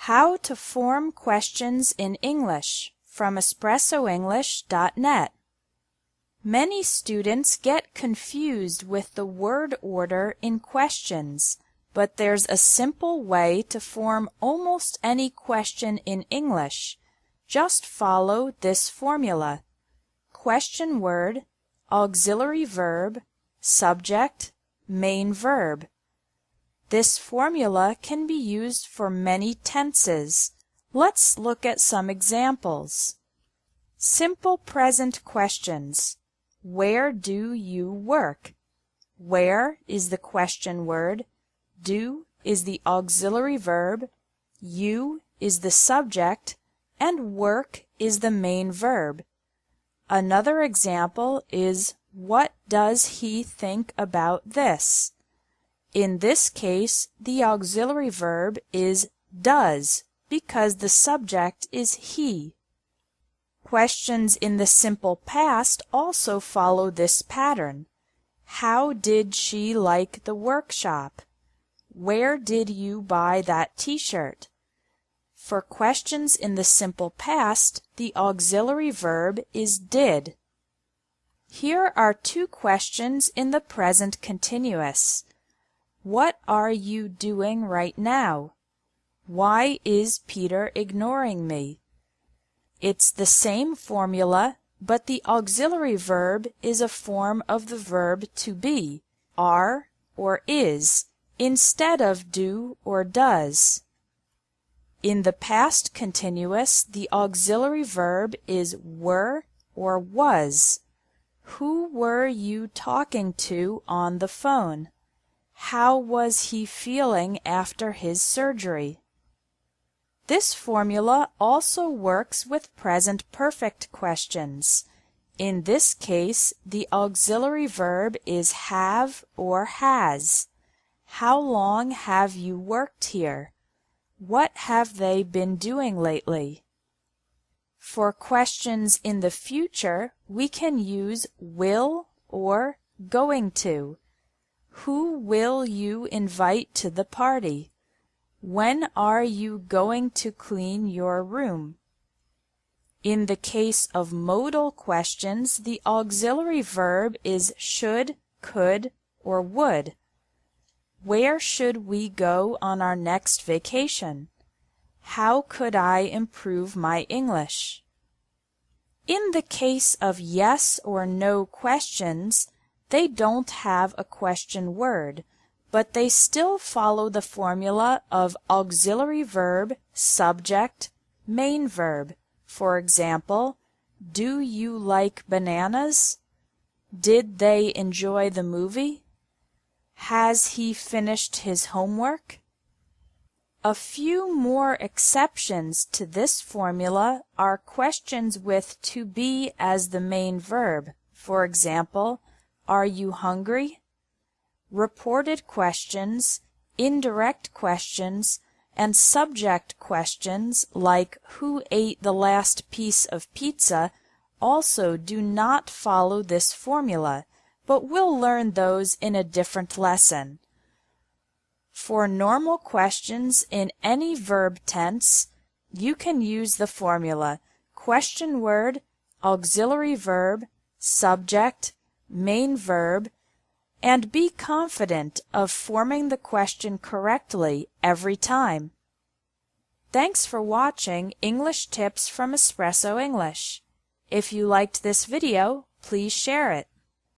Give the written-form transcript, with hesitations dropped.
How to form questions in English from espressoenglish.net. Many students get confused with the word order in questions, but there's a simple way to form almost any question in English. Just follow this formula: question word, auxiliary verb, subject, main verb. This formula can be used for many tenses. Let's look at some examples. Simple present questions. Where do you work? Where is the question word, do is the auxiliary verb, you is the subject, and work is the main verb. Another example is, what does he think about this? In this case, the auxiliary verb is does because the subject is he. Questions in the simple past also follow this pattern. How did she like the workshop? Where did you buy that t-shirt? For questions in the simple past, the auxiliary verb is did. Here are two questions in the present continuous. What are you doing right now? Why is Peter ignoring me? It's the same formula, but the auxiliary verb is a form of the verb to be, are or is, instead of do or does. In the past continuous, the auxiliary verb is were or was. Who were you talking to on the phone? How was he feeling after his surgery? This formula also works with present perfect questions. In this case, the auxiliary verb is have or has. How long have you worked here? What have they been doing lately? For questions in the future, we can use will or going to. Who will you invite to the party? When are you going to clean your room? In the case of modal questions, the auxiliary verb is should, could, or would. Where should we go on our next vacation? How could I improve my English? In the case of yes or no questions, they don't have a question word, but they still follow the formula of auxiliary verb, subject, main verb. For example, do you like bananas? Did they enjoy the movie? Has he finished his homework? A few more exceptions to this formula are questions with to be as the main verb. For example, are you hungry? Reported questions, indirect questions, and subject questions like who ate the last piece of pizza also do not follow this formula, but we'll learn those in a different lesson. For normal questions in any verb tense, you can use the formula question word, auxiliary verb, subject, main verb, and be confident of forming the question correctly every time. Thanks for watching English Tips from Espresso English. If you liked this video, please share it.